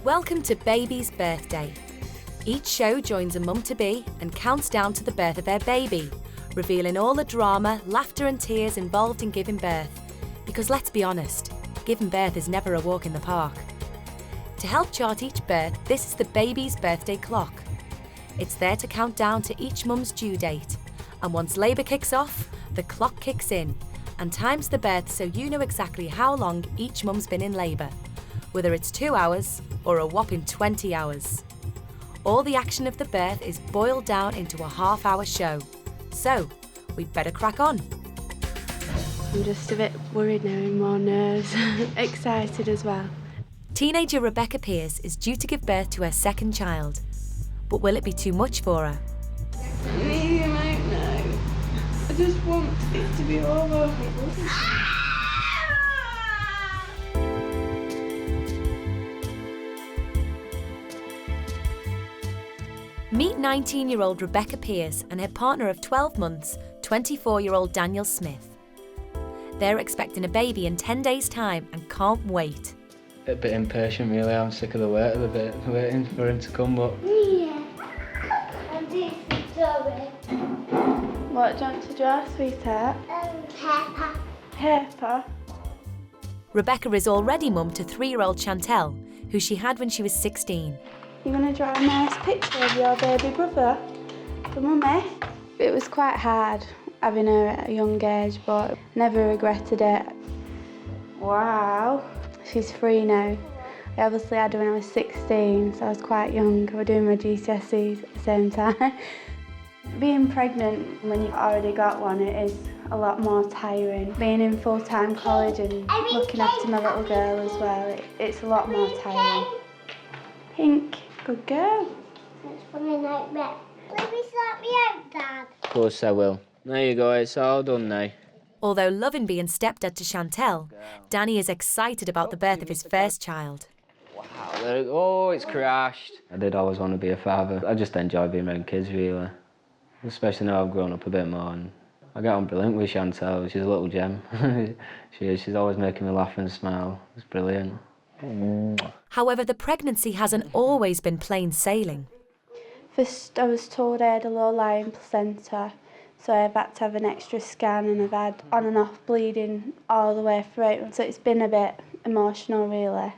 Welcome to Baby's Birthday. Each show joins a mum-to-be and counts down to the birth of their baby, revealing all the drama, laughter and tears involved in giving birth. Because let's be honest, giving birth is never a walk in the park. To help chart each birth, this is the Baby's Birthday Clock. It's there to count down to each mum's due date. And once labour kicks off, the clock kicks in and times the birth so you know exactly how long each mum's been in labour, whether it's 2 hours or a whopping 20 hours. All the action of the birth is boiled down into a half-hour show. So, we'd better crack on. I'm just a bit worried now, and more nerves, excited as well. Teenager Rebecca Pierce is due to give birth to her second child. But will it be too much for her? I don't know. I just want it to be over. Meet 19-year-old Rebecca Pierce and her partner of 12 months, 24-year-old Daniel Smith. They're expecting a baby in 10 days' time and can't wait. A bit impatient really, I'm sick of the wait a bit, waiting for him to come, but... What do you want to draw, sweetheart? Pepper. Pepper. Rebecca is already mum to 3-year-old Chantel, who she had when she was 16. You're going to draw a nice picture of your baby brother for Mummy? It was quite hard having her at a young age, but never regretted it. Wow. She's 3 now. I obviously had her when I was 16, so I was quite young. I was doing my GCSEs at the same time. Being pregnant when you've already got one, it is a lot more tiring. Being in full-time college and looking after my little girl as well, it's a lot more tiring. Pink, good girl. It's funny like that. Will you sort me out, Dad? Of course I will. There you go, it's all done now. Although loving being stepdad to Chantel, Danny is excited about the birth of his first child. Wow, it's crashed. I did always want to be a father. I just enjoy being around kids really. Especially now I've grown up a bit more and I get on brilliant with Chantel. She's a little gem. She's always making me laugh and smile. It's brilliant. However, the pregnancy hasn't always been plain sailing. First I was told I had a low-lying placenta, so I've had to have an extra scan and I've had on and off bleeding all the way through. So it's been a bit emotional really,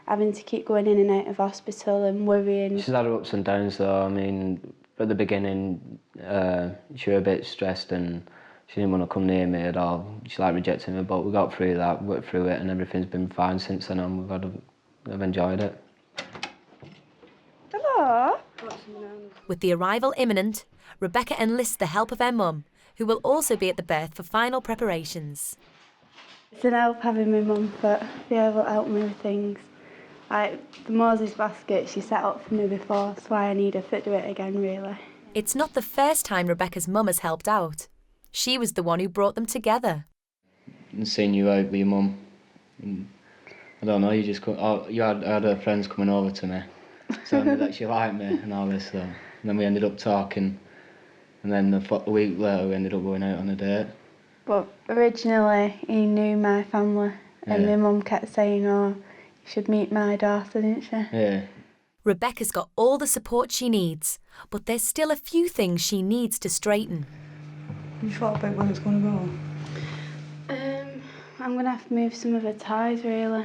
having to keep going in and out of hospital and worrying. She's had her ups and downs though. I mean, at the beginning, she was a bit stressed and she didn't want to come near me at all. She rejected me, but we got through that, worked through it, and everything's been fine since then on. I've enjoyed it. Hello. With the arrival imminent, Rebecca enlists the help of her mum, who will also be at the birth for final preparations. It's an help having my mum, but be able to help me with things. Like the Moses basket she set up for me before, that's why I need her to do it again really. It's not the first time Rebecca's mum has helped out. She was the one who brought them together. And seeing you out with your mum, I don't know, you had her friends coming over to me, telling me that she liked me and all this stuff. And then we ended up talking, and then a week later we ended up going out on a date. But originally he knew my family, and my mum kept saying, oh, you should meet my daughter, didn't she? Yeah. Rebecca's got all the support she needs, but there's still a few things she needs to straighten. You thought about when it's going to go? I'm going to have to move some of her toys, really.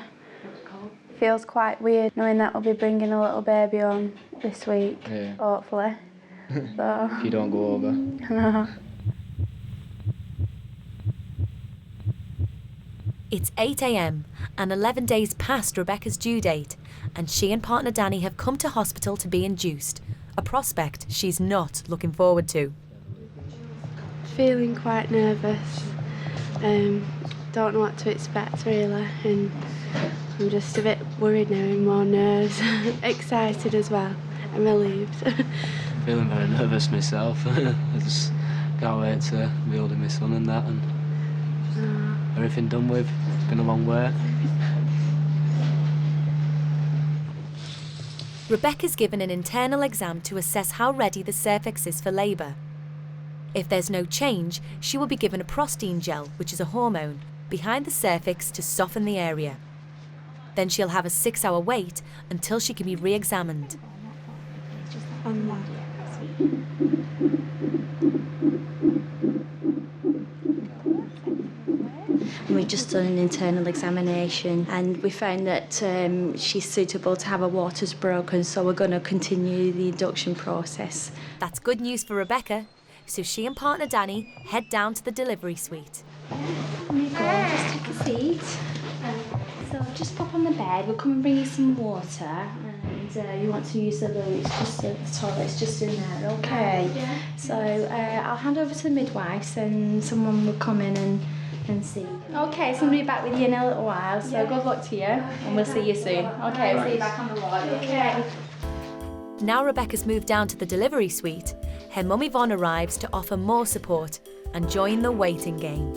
Feels quite weird knowing that I'll be bringing a little baby home this week, hopefully. So. If you don't go over. No. It's 8 a.m. and 11 days past Rebecca's due date, and she and partner Danny have come to hospital to be induced, a prospect she's not looking forward to. Feeling quite nervous. Don't know what to expect really, and I'm just a bit worried now, and more nerves. Excited as well, and relieved. Feeling very nervous myself. I just can't wait to be holding my son and that, and everything done with. It's been a long way. Rebecca's given an internal exam to assess how ready the cervix is for labour. If there's no change, she will be given a prostine gel, which is a hormone, behind the cervix to soften the area. Then she'll have a 6-hour wait until she can be re-examined. We've just done an internal examination and we found that she's suitable to have her waters broken, so we're going to continue the induction process. That's good news for Rebecca, so she and partner Danny head down to the delivery suite. There you go, just take a seat. So just pop on the bed, we'll come and bring you some water, and you want to use the loo, it's just the toilet's just in there, okay? Yeah. So I'll hand over to the midwives and someone will come in and see. Okay, somebody will be back with you in a little while, so good luck to you, and we'll see you soon. Okay, we'll see you back on the ward. Okay. Now Rebecca's moved down to the delivery suite, her mum Yvonne arrives to offer more support and join the waiting game.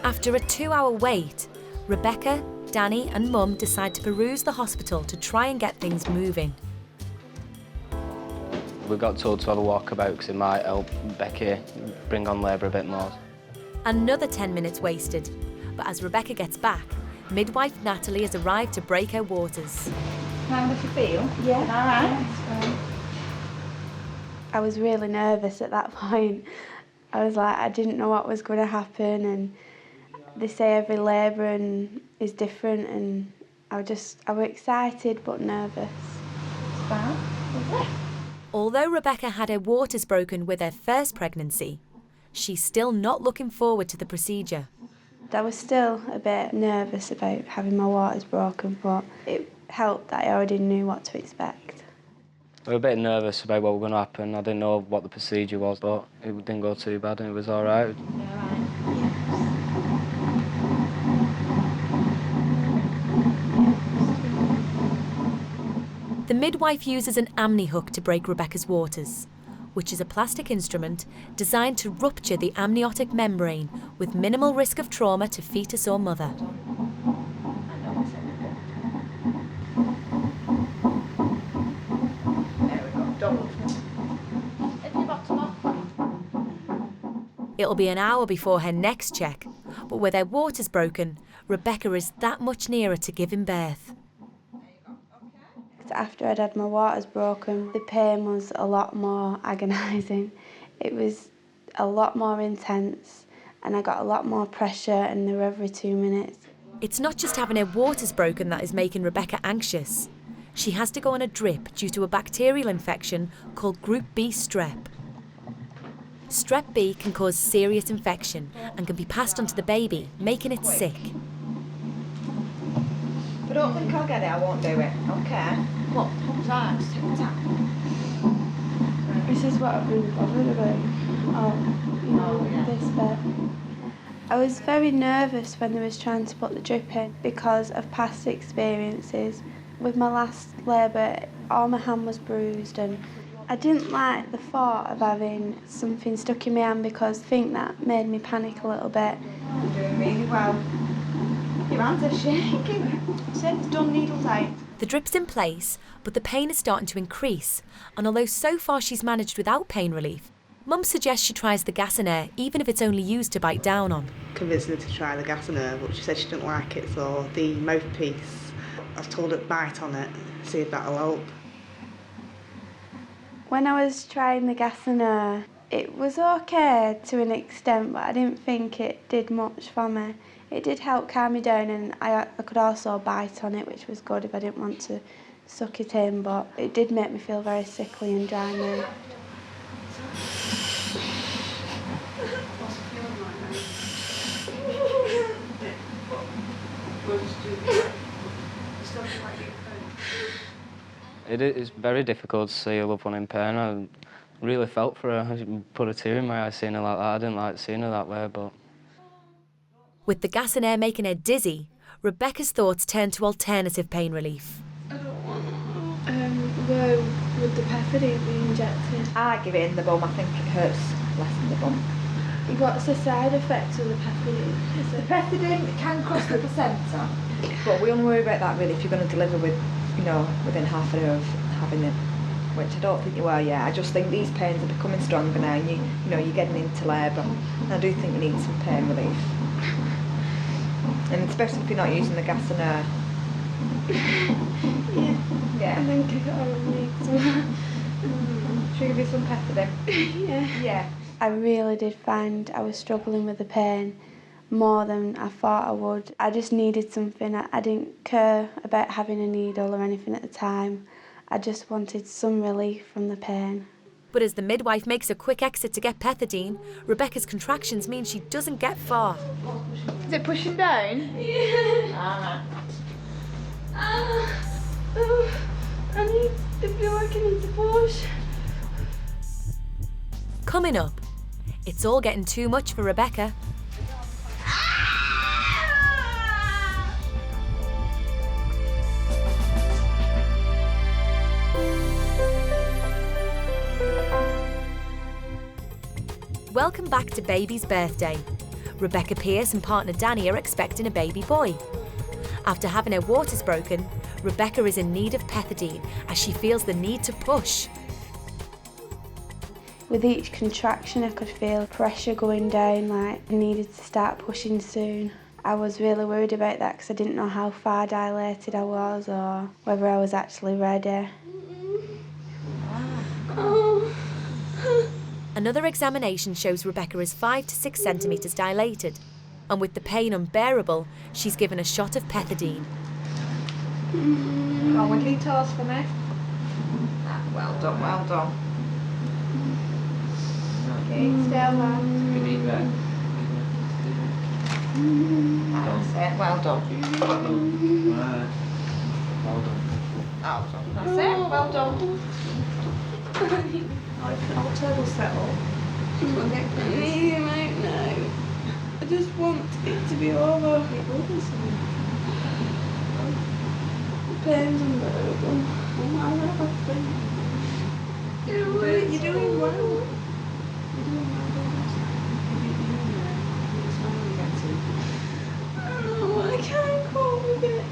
After a 2-hour wait, Rebecca, Danny and Mum decide to peruse the hospital to try and get things moving. We got told to have a walkabout because it might help Becky bring on labour a bit more. Another 10 minutes wasted, but as Rebecca gets back, midwife Natalie has arrived to break her waters. How does you feel? Yeah. All right. Yeah, I was really nervous at that point. I was like, I didn't know what was going to happen, and they say every labour is different, and I was excited but nervous. It's fine. Although Rebecca had her waters broken with her first pregnancy, she's still not looking forward to the procedure. I was still a bit nervous about having my waters broken, but it helped that I already knew what to expect. We were a bit nervous about what was going to happen. I didn't know what the procedure was, but it didn't go too bad and it was all right. The midwife uses an amni hook to break Rebecca's waters, which is a plastic instrument designed to rupture the amniotic membrane with minimal risk of trauma to fetus or mother. It'll be an hour before her next check, but with her waters broken, Rebecca is that much nearer to giving birth. After I'd had my waters broken, the pain was a lot more agonising. It was a lot more intense, and I got a lot more pressure, and they were every 2 minutes. It's not just having her waters broken that is making Rebecca anxious. She has to go on a drip due to a bacterial infection called Group B strep. Strep B can cause serious infection and can be passed on to the baby, making it sick. If I don't think I'll get it, I won't do it. Okay. What? Right, just take your time. This is what I've been bothered about. This bit. I was very nervous when they was trying to put the drip in because of past experiences. With my last labour, all my hand was bruised, and I didn't like the thought of having something stuck in my hand because I think that made me panic a little bit. You're doing really well. Your hands are shaking. Since done needle tight. The drip's in place, but the pain is starting to increase, and although so far she's managed without pain relief, Mum suggests she tries the gas and air, even if it's only used to bite down on. Convinced her to try the gas and air, but she said she didn't like it, so the mouthpiece, I was told to bite on it, see if that'll help. When I was trying the gas and air, it was okay to an extent, but I didn't think it did much for me. It did help calm me down, and I could also bite on it, which was good if I didn't want to suck it in, but it did make me feel very sickly and dry mouthed. It is very difficult to see a loved one in pain. I really felt for her. I put a tear in my eye seeing her like that. I didn't like seeing her that way, but... With the gas and air making her dizzy, Rebecca's thoughts turn to alternative pain relief. I don't want where would the pethidine be injected? I give it in the bum. I think it hurts less in the bum. What's the side effects of the pethidine? The pethidine can cross the placenta, but we only worry about that really if you're going to deliver with, within half an hour of having it. which I don't think you are yet. I just think these pains are becoming stronger now, and you know, you're getting into labour. And I do think you need some pain relief. And especially if you're not using the gas and air. Yeah. I think I need some. Should I give you some pethidine? Yeah. I really did find I was struggling with the pain more than I thought I would. I just needed something. I didn't care about having a needle or anything at the time. I just wanted some relief from the pain. But as the midwife makes a quick exit to get pethidine, Rebecca's contractions mean she doesn't get far. Is it pushing down? Yeah. I feel like I need to push. Coming up, it's all getting too much for Rebecca. Welcome back to Baby's Birthday. Rebecca Pearce and partner Danny are expecting a baby boy. After having her waters broken, Rebecca is in need of pethidine as she feels the need to push. With each contraction I could feel pressure going down, like I needed to start pushing soon. I was really worried about that because I didn't know how far dilated I was or whether I was actually ready. Another examination shows Rebecca is 5 to 6 centimetres dilated, and with the pain unbearable, she's given a shot of pethidine. Come on, wiggle your toes for me. Well done, well done. Okay, still on. That's it, well done. That's it, well done. I'll turtle settle. I might know. I just want it to be over. It will be soon. The pain's unbearable. You're doing well. You're doing well, I can't cope with it.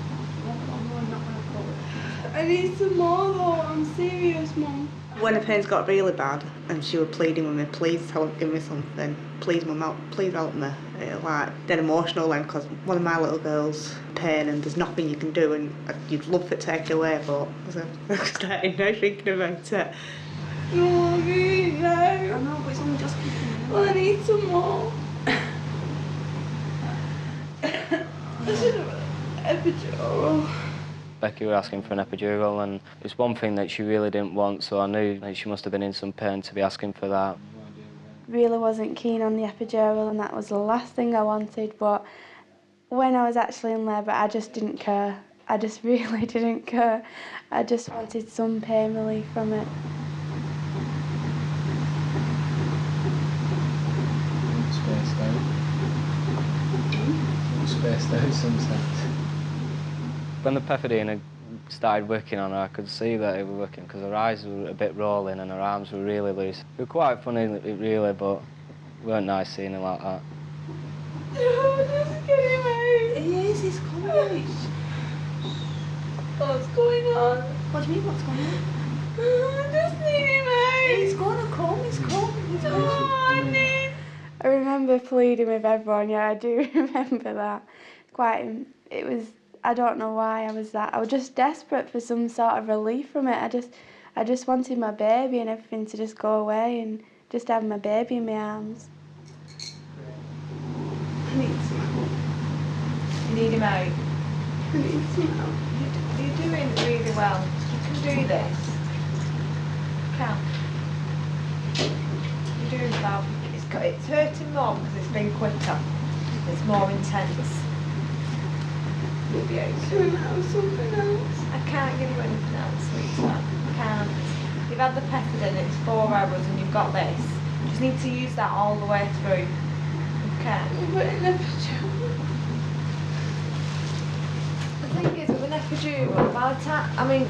I need some more though, I'm serious, Mum. When the pains got really bad and she was pleading with me, please give me something, please Mum, please help me. It like dead emotional then because one of my little girls pain and there's nothing you can do and you'd love for it taken away, but I started now thinking about it. No, really, no. I know, but it's only just kicking. Well, I need some more. I should have an epidural. Becky were asking for an epidural and it's one thing that she really didn't want, so I knew that she must have been in some pain to be asking for that. Really wasn't keen on the epidural and that was the last thing I wanted, but when I was actually in labour I just didn't care. I just really didn't care. I just wanted some pain relief from it. Spaced out sometimes. When the pethidine had started working on her, I could see that it was working because her eyes were a bit rolling and her arms were really loose. It was quite funny, really, but it weren't nice seeing her like that. Just get him out. He is, he's coming. What's going on? What do you mean, what's going on? I just need him out. He's gonna come, he's coming. I remember pleading with everyone, yeah, I do remember that. It was, I don't know why I was that. I was just desperate for some sort of relief from it. I just wanted my baby and everything to just go away and just have my baby in my arms. I need some help. You need him out. I need some help. You're doing really well. You can do this. You can. You're doing well. It's hurting more because it's been quicker. It's more intense. You'll be out soon. Can I have something else? I can't give you anything else, sweetheart. I can't. You've had the pethidine, it's 4 hours and you've got this. You just need to use that all the way through. Okay? But an epidural. The thing is, with an epidural, by the time, I mean,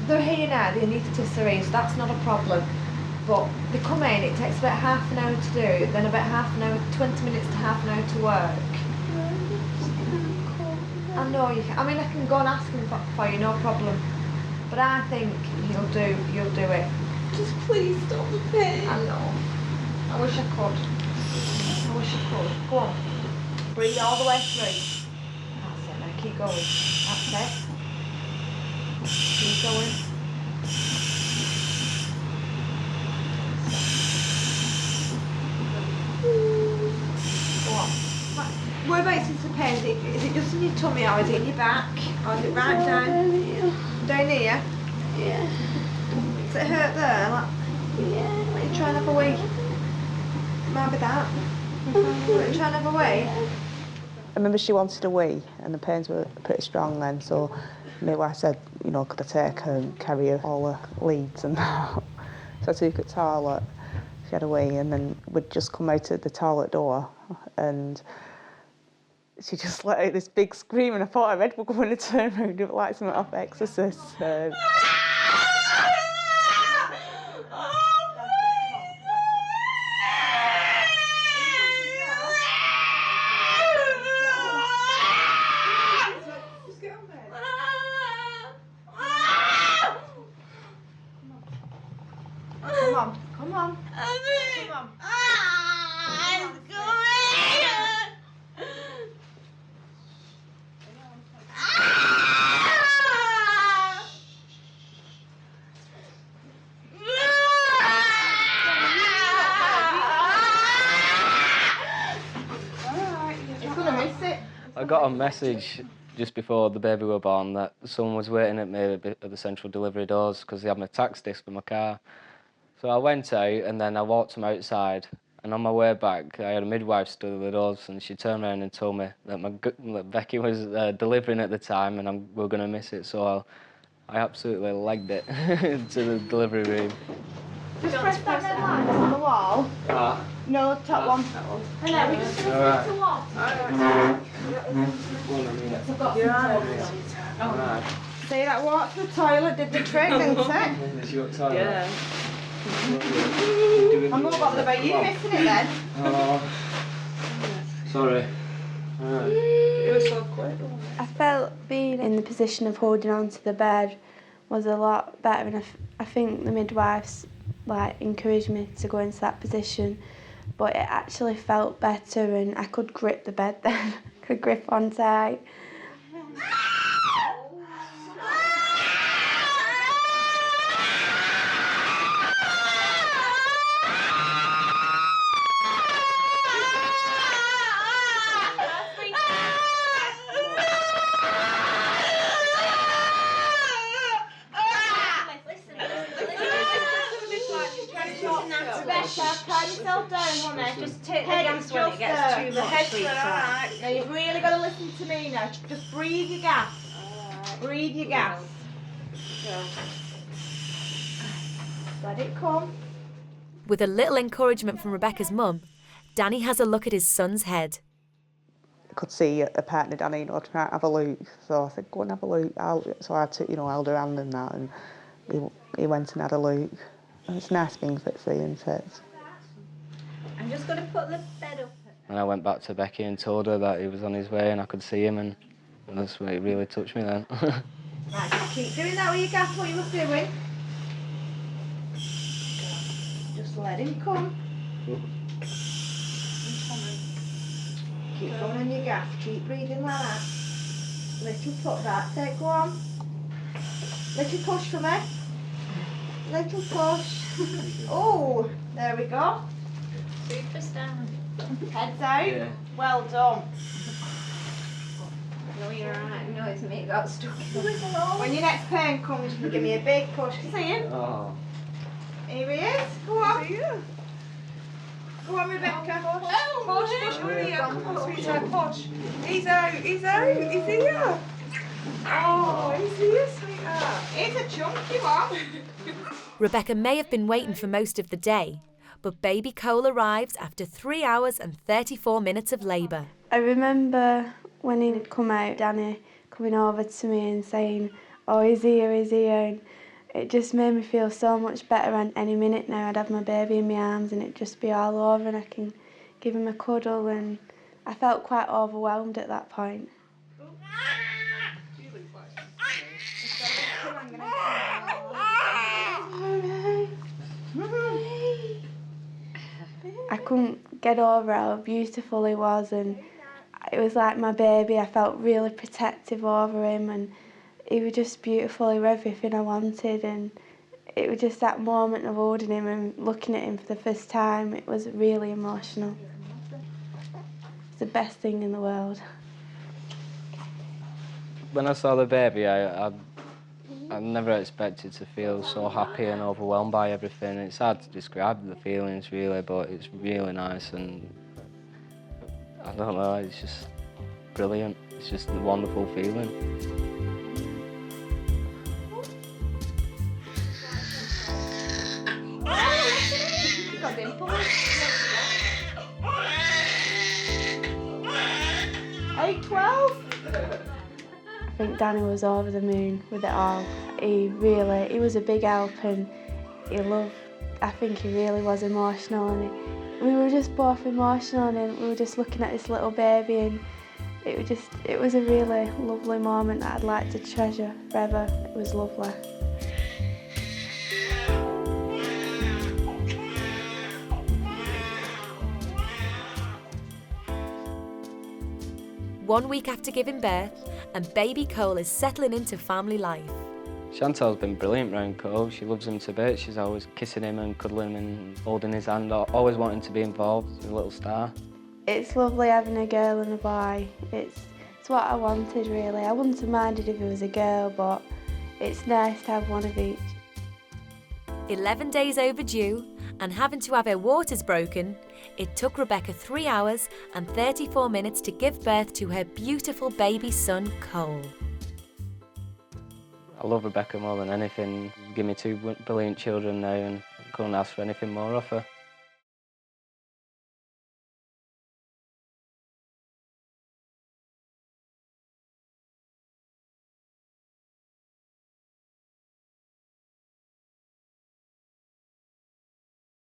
they're here now, they need to syringe, so that's not a problem. But they come in, it takes about half an hour to do, then about half an hour, 20 minutes to half an hour to work. I know you can. I mean, I can go and ask them for you, no problem. But but I think you'll do it. Just please stop the pain. I know. I wish I could. Go on. Breathe all the way through. That's it, now keep going. That's it. Keep going. Go on. Whereabouts is the pain? Is it just in your tummy or is it in your back? Or is it right down? Down here? Yeah. Does it hurt there? Like, Yeah. let you try and have a wee. Might be that. Let you try and have a wee. I remember she wanted a wee and the pains were pretty strong then, so my wife said, you know, could I take her and carry her all the leads and that. So I took her to the toilet, she had a wee, and then we'd just come out at the toilet door and she just let out this big scream and I thought her head was going to turn around like something off Exorcist. Come on. I got a message just before the baby were born that someone was waiting at me at the central delivery doors because they had my tax disc in my car. So I went out and then I walked them outside, and on my way back I had a midwife stood at the doors and she turned around and told me that Becky was delivering at the time and we were going to miss it, so I absolutely legged it to the delivery room. Just press that red line on the wall. No, top one. And then we're just going to press the wall. See, that walk to the toilet did the trick, didn't it? Yeah. I'm not bothered about you missing it then. Oh, sorry. It was so quick. I felt being in the position of holding on to the bed was a lot better, and I think the midwives encouraged me to go into that position, but it actually felt better and I could grip the bed then. Could grip on tight. Calm yourself down, honey. Just take the gas when it gets too much, sweetheart. Now you've really got to listen to me now. Just breathe your gas. Breathe your gas. Let it come. With a little encouragement from Rebecca's mum, Danny has a look at his son's head. I could see a partner, Danny, trying to have a look, so I said, go and have a look. So I took, held her hand and that, and he went and had a look. And it's a nice thing for it, isn't it? I'm just going to put the bed up. And I went back to Becky and told her that he was on his way and I could see him, and that's what it really touched me then. Right, just keep doing that with your gas, what you were doing. Just let him come. Keep going on your gas, keep breathing like that. Little put that, go on. Little push for me. Little push. Oh, there we go. Superstar. Heads out. Yeah. Well done. No, you're alright. No, it's me got stuck. When your next pain comes, you give me a big push. Can you see him? Oh. Here he is. Go on. Go on, Rebecca. Push, hurry up. Come on, sweetheart, push. He's out, he's here. Oh, he's here, sweetheart. It's a chunky one. Rebecca may have been waiting for most of the day, but baby Cole arrives after 3 hours and 34 minutes of labour. I remember when he'd come out, Danny coming over to me and saying, oh, he's here, and it just made me feel so much better, and any minute now I'd have my baby in my arms and it'd just be all over and I can give him a cuddle, and I felt quite overwhelmed at that point. couldn't get over how beautiful he was, and it was like my baby. I felt really protective over him, and he was just beautiful. He was everything I wanted, and it was just that moment of holding him and looking at him for the first time. It was really emotional. It's the best thing in the world. When I saw the baby, I never expected to feel so happy and overwhelmed by everything. It's hard to describe the feelings really, but it's really nice, and I don't know, it's just brilliant. It's just a wonderful feeling. I think Danny was over the moon with it all. He was a big help, and I think he really was emotional, and we were just both emotional, and we were just looking at this little baby, and it was a really lovely moment that I'd like to treasure forever. It was lovely. One week after giving birth, and baby Cole is settling into family life. Chantal's been brilliant around Cole. She loves him to bits. She's always kissing him and cuddling him and holding his hand, always wanting to be involved with a little star. It's lovely having a girl and a boy. It's what I wanted, really. I wouldn't have minded if it was a girl, but it's nice to have one of each. 11 days overdue, and having to have her waters broken, it took Rebecca 3 hours and 34 minutes to give birth to her beautiful baby son, Cole. I love Rebecca more than anything. Give me two brilliant children now, and I couldn't ask for anything more of her.